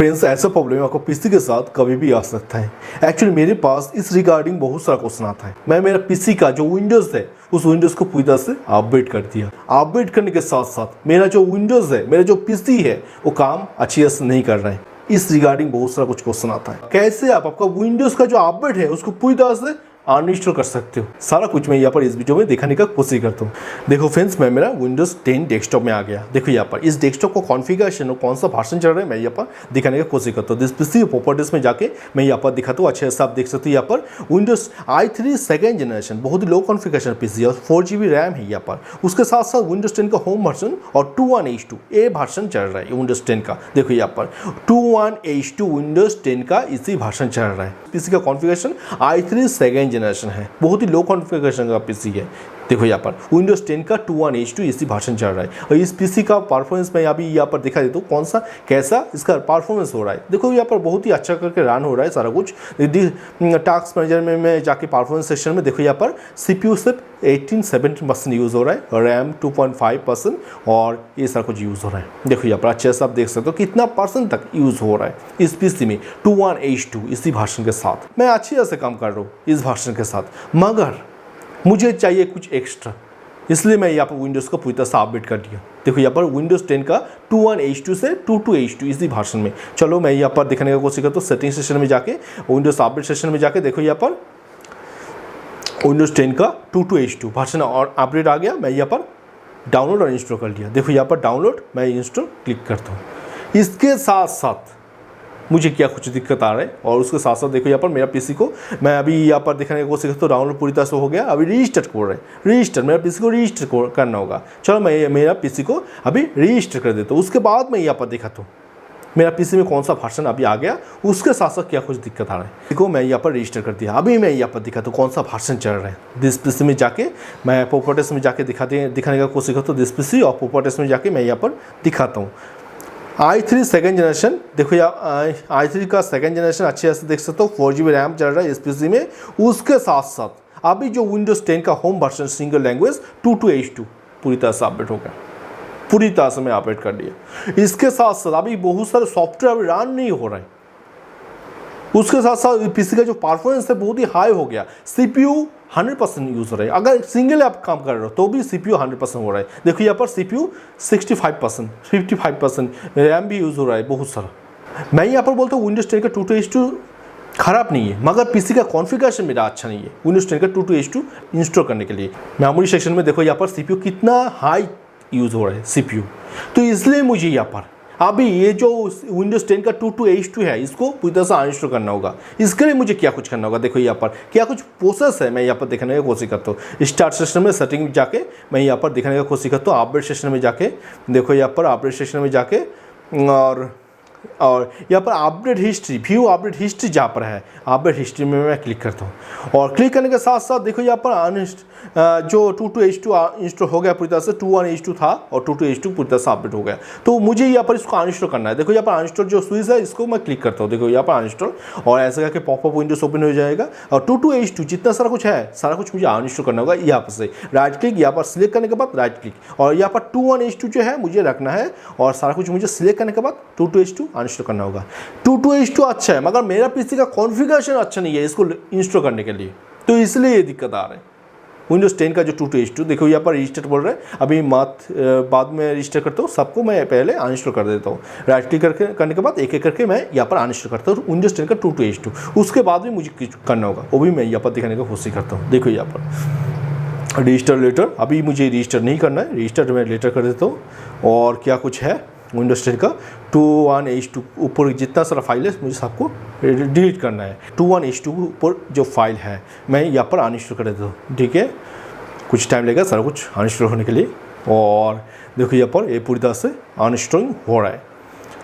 Friends, ऐसा problem आपको PC के साथ कभी भी आ सकता है। एक्चुअली मेरे पास इस रिगार्डिंग बहुत सारा क्वेश्चन आता है। मैं मेरा पीसी का जो विंडोज़ है उस विंडोज़ को पूरी तरह से अपडेट कर दिया। अपडेट करने के साथ साथ मेरा जो विंडोज़ है, मेरा जो पीसी है वो काम अच्छी तरह से नहीं कर रहा है। इस रिगार्डिंग बहुत सारा कुछ क्वेश्चन आता है। कैसे आप आपका विंडोज़ का जो अपडेट है उसको पूरी तरह से अनइंस्टॉल कर सकते हो, सारा कुछ मैं यहाँ पर इस वीडियो में दिखाने का कोशिश करता हूँ। देखो फ्रेंड्स, मैं मेरा विंडोज़ 10 डेस्कटॉप में आ गया। देखो यहाँ पर इस डेस्कटॉप को कॉन्फ़िगरेशन और कौन सा वर्जन चल रहा है मैं यहाँ पर दिखाने का कोशिश करता हूँ। दिस पीसी प्रॉपर्टीज में जाके मैं यहाँ पर दिखाता हूँ। अच्छे से आप देख सकते हो यहाँ पर विंडोज़ i3 सेकेंड जनरेशन, बहुत ही लो कॉन्फ़िगरेशन पीसी और 4GB रैम है यहाँ पर। उसके साथ साथ विंडोज़ 10 का होम वर्जन और 21H2 ए वर्जन चल रहा है विंडोज़ 10 का। देखो यहाँ पर 21H2 विंडोज़ 10 का इसी वर्जन चल रहा है। पीसी का कॉन्फ़िगरेशन i3 सेकेंड जनरेशन है, बहुत ही लो कॉन्फ़िगरेशन का पीसी है। देखो यहाँ पर विंडोज़ 10 का 21H2 इसी वर्जन चल रहा है और इस पीसी का परफॉर्मेंस मैं अभी यहाँ पर दिखा देता हूँ कौन सा कैसा इसका परफॉर्मेंस हो रहा है। देखो यहाँ पर बहुत ही अच्छा करके रन हो रहा है सारा कुछ। टास्क मैनेजर में मैं जाके परफॉर्मेंस सेक्शन में देखो यहाँ पर CPU सिर्फ 18-17% यूज़ हो रहा है और रैम 2.5% और ये सारा कुछ यूज़ हो रहा है। देखो यहाँ पर अच्छे से आप देख सकते हो कितना परसेंट तक यूज़ हो रहा है इस पीसी में 21H2 इसी वर्जन के साथ। मैं अच्छी तरह से काम कर रहा हूँ इस वर्जन के साथ, मगर मुझे चाहिए कुछ एक्स्ट्रा, इसलिए मैं यहाँ पर विंडोज़ को पूरी तरह से अपडेट कर दिया। देखो यहाँ पर विंडोज़ 10 का 21H2 से 22H2 इसी वर्जन में। चलो मैं यहाँ पर दिखाने का कोशिश करता हूँ। सेटिंग सेक्शन में जाके विंडोज़ अपडेट सेक्शन में जाके देखो यहाँ पर विंडोज़ 10 का 22H2 वर्जन और अपडेट आ गया। मैं यहाँ पर डाउनलोड और इंस्टॉल कर लिया। देखो यहाँ पर डाउनलोड, मैं इंस्टॉल क्लिक करता हूँ। इसके साथ साथ मुझे क्या कुछ दिक्कत आ रहा है और उसके साथ साथ देखो यहाँ पर मेरा पीसी को मैं अभी यहाँ पर दिखाने की कोशिश करता हूँ। डाउनलोड पूरी तरह से हो गया। अभी रजिस्टर कर रहा है, रजिस्टर मेरा पीसी को रजिस्टर करना होगा। चलो मैं मेरा पीसी को अभी रजिस्टर कर देता हूँ। उसके बाद मैं यहाँ पर दिखाता हूँ मेरा पीसी में कौन सा वर्जन अभी आ गया, उसके साथ साथ क्या कुछ दिक्कत आ रहा है। देखो मैं यहाँ पर रजिस्टर कर दिया। अभी मैं यहाँ पर दिखाता हूँ कौन सा वर्जन चल रहा है। दिस पीसी में जाके मैं प्रॉपर्टीज में जाके दिखाने का कोशिश करता हूँ। दिस पीसी और प्रॉपर्टीज में जाके मैं यहाँ पर दिखाता हूँ i3 सेकेंड जनरेशन। देखो यहाँ i3 का सेकेंड जनरेशन अच्छे से देख सकते हो। 4GB रैम चल रहा है इस पीसी में। उसके साथ साथ अभी जो विंडोज़ 10 का home version single language 22H2 पूरी तरह से अपडेट हो गया, पूरी तरह से मैं अपडेट कर दिया। इसके साथ साथ अभी बहुत सारे सॉफ्टवेयर अभी रन नहीं हो रहा है। उसके साथ साथ पीसी का जो परफॉर्मेंस है बहुत ही हाई हो गया। CPU 100% यूज़ हो रहा है। अगर सिंगल आप काम कर रहे हो तो भी CPU 100% हो रहा है। देखो यहाँ पर CPU 65%, 55%, रैम भी यूज़ हो रहा है बहुत सारा। मैं यहाँ पर बोलता हूँ विंडोज़ 10 का 22H2 ख़राब नहीं है, मगर पीसी का कॉन्फ़िगरेशन मेरा अच्छा नहीं है विंडोज़ 10 का 22H2 इंस्टॉल करने के लिए। मेमोरी सेक्शन में देखो यहाँ पर CPU कितना हाई यूज़ हो रहा है CPU, तो इसलिए मुझे यहाँ पर अभी ये जो विंडोज़ 10 का 22H2 है इसको पूरी तरह से अनइंस्टॉल करना होगा। इसके लिए मुझे क्या कुछ करना होगा, देखो यहाँ पर क्या कुछ प्रोसेस है मैं यहाँ पर दिखाने की कोशिश करता हूँ। स्टार्ट सेक्शन में सेटिंग में जाके मैं यहाँ पर दिखाने की कोशिश करता हूँ। अपडेट सेक्शन में जाके देखो यहाँ पर अपडेट सेक्शन में जाके और यहाँ पर update history, view update history जहाँ पर है अपडेट हिस्ट्री में मैं क्लिक करता हूँ। और क्लिक करने के साथ साथ देखो यहाँ पर जो 22H2 इंस्टॉल हो गया पूरी तरह से। 21H2 था और 22H2 पूरी तरह से अपडेट हो गया। तो मुझे यहाँ पर इसको अनइंस्टॉल करना है। देखो यहाँ पर अनइंस्टॉल जो स्विच है इसको मैं क्लिक करता हूँ। देखो यहाँ पर अनइंस्टॉल और ऐसे करके पॉपअप विंडोज ओपन हो जाएगा। और 22H2 जितना सारा कुछ है सारा कुछ मुझे अनइंस्टॉल करना होगा। यहाँ पर से राइट क्लिक, यहाँ पर सिलेक्ट करने के बाद राइट क्लिक और यहाँ पर 21H2 जो है मुझे रखना है और सारा कुछ मुझे सिलेक्ट करने के बाद 22H2 अनइंस्टॉल करना होगा। 22H2 अच्छा है मगर मेरा पीसी का कॉन्फ़िगरेशन अच्छा नहीं है इसको इंस्टॉल करने के लिए, तो इसलिए ये दिक्कत आ रहा है। विंडोज़ 10 का जो 22H2 देखो यहाँ पर रजिस्टर बोल रहा है। अभी बाद में रजिस्टर करता हूँ, सबको मैं पहले अनइंस्टॉल कर देता हूँ। राइट क्लिक करने के बाद एक एक करके मैं यहाँ पर अनइंस्टॉल करता हूँ विंडोज़ 10 का 22H2। उसके बाद भी मुझे कुछ करना होगा, वो भी मैं यहाँ पर दिखाने का कोशिश करता हूँ। देखो यहाँ पर रजिस्टर लेटर, अभी मुझे रजिस्टर नहीं करना है, रजिस्टर मैं लेटर कर देता हूँ। और क्या कुछ है विंडोज़ 10 का 21H2 ऊपर जितना सारा फाइल है मुझे सबको डिलीट करना है। 21H2 ऊपर जो फाइल है मैं यहाँ पर अनइंस्टॉल कर देता हूँ। ठीक है, कुछ टाइम लगेगा सारा कुछ अनइंस्टॉल होने के लिए। और देखो यहाँ पर ये पूरी तरह से अनइंस्टॉलिंग हो रहा है।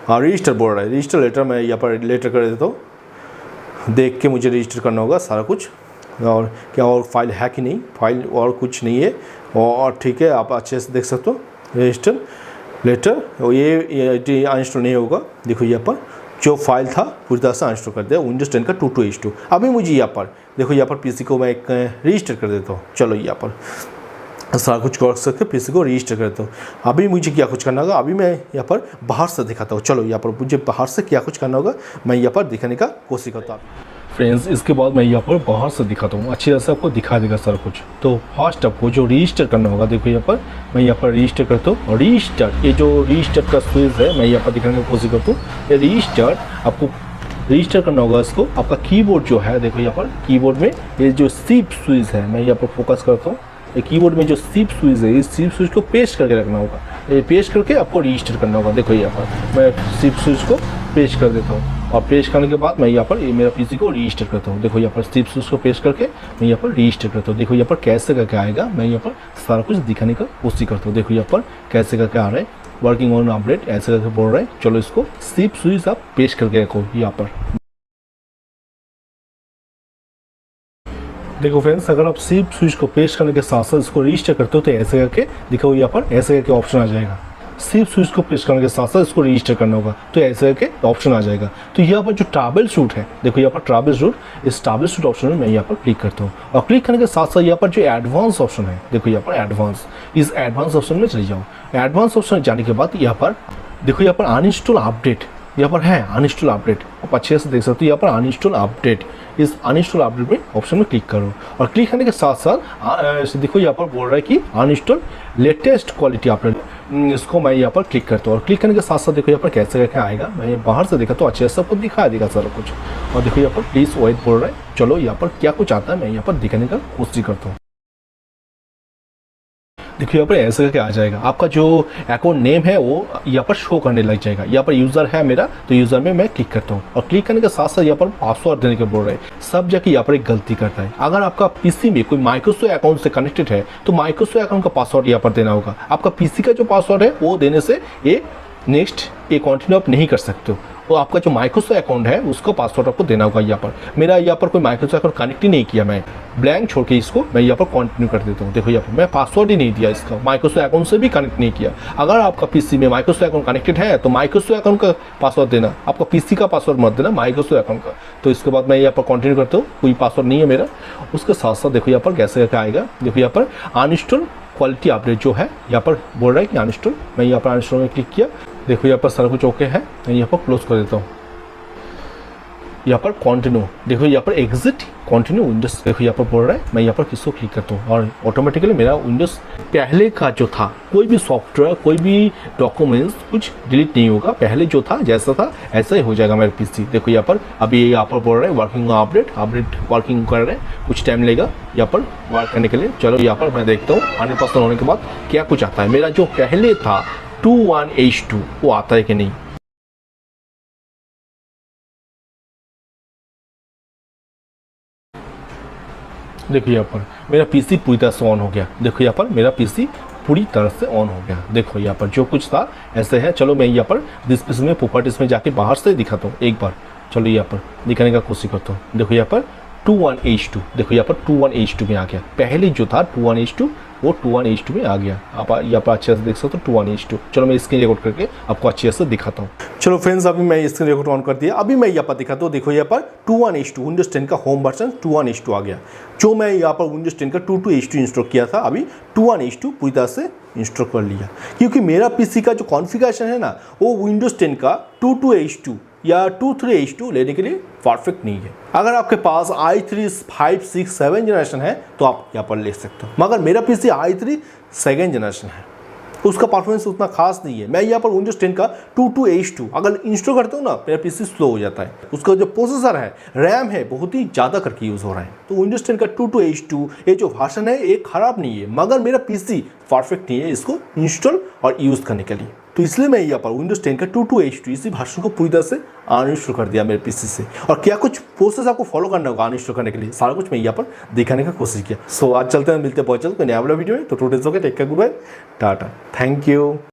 हाँ, रजिस्टर बोल रहा है, रजिस्टर लेटर मैं यहाँ पर लेटर कर देता हूँ। देख के मुझे रजिस्टर करना होगा सारा कुछ और क्या और फाइल है कि नहीं, फाइल और कुछ नहीं है। और ठीक है, आप अच्छे से देख सकते हो रजिस्टर लेटर और ये अनइंस्टॉल नहीं होगा। देखो यहाँ पर जो फाइल था पूरी तरह से अनइंस्टॉल कर दिया विंडोज़ 10 का 22H2। अभी मुझे यहाँ पर देखो यहाँ पर पीसी को मैं एक रजिस्टर कर देता हूँ। चलो यहाँ पर सारा कुछ कर सकते पीसी को रजिस्टर करता हूँ। अभी मुझे क्या कुछ करना होगा, अभी मैं यहाँ पर बाहर से दिखाता हूँ। चलो यहाँ पर मुझे बाहर से क्या कुछ करना होगा मैं यहाँ पर दिखाने का कोशिश करता हूँ। फ्रेंड्स, इसके बाद मैं यहाँ पर बाहर से दिखाता हूँ, अच्छी तरह से आपको दिखा देगा सारा कुछ। तो फर्स्ट आपको जो रजिस्टर करना होगा, देखो यहाँ पर मैं यहाँ पर रजिस्टर करता हूँ। और रजिस्टर, ये जो रजिस्टर का स्विच है मैं यहाँ पर दिखाने की कोशिश करता हूँ। ये रजिस्टर आपको रजिस्टर करना होगा इसको। आपका कीबोर्ड जो है, देखो यहाँ पर कीबोर्ड में ये जो शिफ्ट स्विच है मैं यहाँ पर फोकस करता हूँ। ये कीबोर्ड में जो शिफ्ट स्विच है, इस शिफ्ट स्विच को पेस्ट करके रखना होगा। ये पेस्ट करके आपको रजिस्टर करना होगा। देखो यहाँ पर मैं शिफ्ट स्विच को पेस्ट कर देता हूँ और पेस्ट करने के बाद मैं यहाँ पर ये मेरा पीसी को रजिस्टर करता हूँ। देखो यहाँ पर शिफ्ट स्विच को पेस्ट करके मैं यहाँ पर रजिस्टर करता हूँ। देखो यहाँ पर कैसे करके आएगा, मैं यहाँ पर सारा कुछ दिखाने का कोशिश करता हूँ। देखो यहाँ पर कैसे करके आ रहा है, वर्किंग ऑन अपडेट ऐसे करके बोल रहा है। चलो इसको शिफ्ट स्विच आप पेस्ट करके रखो यहाँ पर। देखो फ्रेंड्स, अगर आप शिफ्ट स्विच को पेस्ट करने के साथ साथ इसको रजिस्टर करते हो तो ऐसे करके दिखाओ, यहाँ पर ऐसे करके ऑप्शन आ जाएगा। शिफ्ट स्विच को पेस्ट करने के साथ साथ इसको रजिस्टर करना होगा तो ऐसे करके ऑप्शन आ जाएगा। तो यहाँ पर जो ट्रैवल शूट है, देखो यहाँ पर ट्रैवल शूट, इस ट्रैवल शूट ऑप्शन में मैं यहाँ पर क्लिक करता हूँ। और क्लिक करने के साथ साथ यहाँ पर जो एडवांस ऑप्शन है, देखो यहाँ पर एडवांस, इस एडवांस ऑप्शन में चले जाओ। एडवांस ऑप्शन जाने के बाद यहाँ पर देखो यहाँ पर अनइंस्टॉल अपडेट यहाँ पर है, अनइंस्टॉल अपडेट आप अच्छे से देख सकते हो। यहाँ पर अनइंस्टॉल अपडेट, इस अनइंस्टॉल अपडेट में ऑप्शन में क्लिक करो। और क्लिक करने के साथ साथ देखो यहाँ पर बोल रहा है कि अनइंस्टॉल लेटेस्ट क्वालिटी अपडेट, इसको मैं यहाँ पर क्लिक करता हूँ। और क्लिक करने के साथ साथ देखो यहाँ पर कैसे करके आएगा, मैं बाहर से देखा तो अच्छे से सबको दिखा देगा सारा कुछ। और देखो यहाँ पर प्लीज़ वेट बोल रहा है। चलो यहाँ पर क्या कुछ आता है मैं यहाँ पर दिखाने का कोशिश करता हूँ। देखिए यहाँ पर ऐसे करके आ जाएगा, आपका जो अकाउंट नेम है वो यहाँ पर शो करने लग जाएगा। यहाँ पर यूज़र है मेरा, तो यूज़र में मैं क्लिक करता हूँ। और क्लिक करने के साथ साथ यहाँ पर पासवर्ड देने के बोल रहे हैं। सब जगह यहाँ पर एक गलती करता है। अगर आपका पीसी में कोई माइक्रोसॉफ्ट अकाउंट से कनेक्टेड है तो माइक्रोसॉफ्ट अकाउंट का पासवर्ड यहाँ पर देना होगा। आपका पीसी का जो पासवर्ड है वो देने से ये नेक्स्ट ये कंटिन्यू आप नहीं कर सकते हो। तो आपका जो माइक्रोसॉफ्ट अकाउंट है उसका पासवर्ड आपको देना होगा। यहाँ पर मेरा यहाँ पर कोई माइक्रोसॉफ्ट अकाउंट कनेक्ट ही नहीं किया, मैं ब्लैंक छोड़ के इसको मैं यहाँ पर कंटिन्यू कर देता हूँ। देखो यहाँ पर मैं पासवर्ड ही नहीं दिया, इसका माइक्रोसॉफ्ट अकाउंट से भी कनेक्ट नहीं किया। अगर आपका पीसी में माइक्रोसॉफ्ट अकाउंट कनेक्टेड है तो माइक्रोसॉफ्ट अकाउंट का पासवर्ड देना, आपका पीसी का पासवर्ड मत देना, माइक्रोसॉफ्ट अकाउंट का। तो इसके बाद मैं यहाँ पर कंटिन्यू करता हूँ, कोई पासवर्ड नहीं है मेरा। उसके साथ साथ देखो यहाँ पर कैसे करके आएगा, देखो यहाँ पर अनइंस्टॉल क्वालिटी अपडेट जो है यहाँ पर बोल रहा है कि अनइंस्टॉल। मैं यहाँ पर अनइंस्टॉल में क्लिक किया, देखो यहाँ पर सारा कुछ ओके है। मैं यहाँ पर क्लोज कर देता हूँ। यहाँ पर कंटिन्यू, देखो यहाँ पर एग्जिट कंटिन्यू विंडोज, देखो यहाँ पर बोल रहा है। मैं यहाँ पर किसको क्लिक करता हूँ और ऑटोमेटिकली मेरा विंडोज पहले का जो था, कोई भी सॉफ्टवेयर कोई भी डॉक्यूमेंट्स कुछ डिलीट नहीं होगा। पहले जो था जैसा था ऐसा ही हो जाएगा मेरा पीसी। देखो यहाँ पर अभी यहाँ पर बोल रहा है वर्किंग अपडेट वर्किंग कर रहे हैं, कुछ टाइम लगेगा यहाँ पर वर्क करने के लिए। चलो यहाँ पर मैं देखता हूँ 100% होने के बाद क्या कुछ आता है। मेरा जो पहले था 21H2 वो आता है कि नहीं। देखो यहाँ पर मेरा पीसी पूरी तरह से ऑन हो गया। देखो यहाँ पर मेरा पीसी पूरी तरह से ऑन हो गया। देखो यहाँ पर जो कुछ था ऐसे है। चलो मैं यहाँ पर डिस्प्ले में प्रॉपर्टीज में जाके बाहर से दिखाता हूँ एक बार। चलो यहाँ पर दिखाने का कोशिश करता हूँ। देखो यहाँ पर 21H2, देखो यहाँ पर 21H2 में आ गया। पहले जो था 21H2 वो 21H2 में आ गया। आप यहाँ पर अच्छे से देख सकते हो 21H2। चलो मैं स्क्रीन रिकॉर्ड करके आपको अच्छे से दिखाता हूँ। चलो फ्रेंड्स, अभी मैं स्क्रीन रिकॉर्ड ऑन कर दिया। अभी मैं यहाँ पर दिखाता हूँ। देखो यहाँ पर 21H2 विंडोज 10 का होम वर्जन 21H2 आ गया। जो मैं यहाँ पर विंडोज 10 का 22H2 इंस्टॉल किया था, अभी 21H2 पूरी तरह से इंस्टॉल कर लिया। क्योंकि मेरा पीसी का जो कॉन्फ़िगरेशन है ना वो विंडोज 10 का 22H2 या 23H2 लेने के लिए परफेक्ट नहीं है। अगर आपके पास i3 5, 6, 7 जनरेशन है तो आप यहाँ पर ले सकते हो। मगर मेरा पीसी i3 2nd जनरेशन है, उसका परफॉर्मेंस उतना खास नहीं है। मैं यहाँ पर विंडोज 10 का 22H2 अगर इंस्टॉल करता हूँ ना, मेरा पीसी स्लो हो जाता है। उसका जो प्रोसेसर है, रैम है, बहुत ही ज़्यादा करके यूज़ हो रहा है। तो विंडोज 10 का 22H2 ये जो वर्जन है ये ख़राब नहीं है, मगर मेरा पीसी परफेक्ट नहीं है इसको इंस्टॉल और यूज़ करने के लिए। तो इसलिए मैं यहाँ पर विंडोज 10 का 22H2 इसी वर्जन को पूरी तरह से अनइंस्टॉल कर दिया मेरे पीसी से। और क्या कुछ प्रोसेस आपको फॉलो करना होगा अनइंस्टॉल करने के लिए, सारा कुछ मैं यहाँ पर दिखाने का कोशिश किया। सो आज चलते हैं, मिलते हैं बहुत जल्द कोई नया वाला वीडियो में। तो today's okay, take care, good bye, tata, thank you.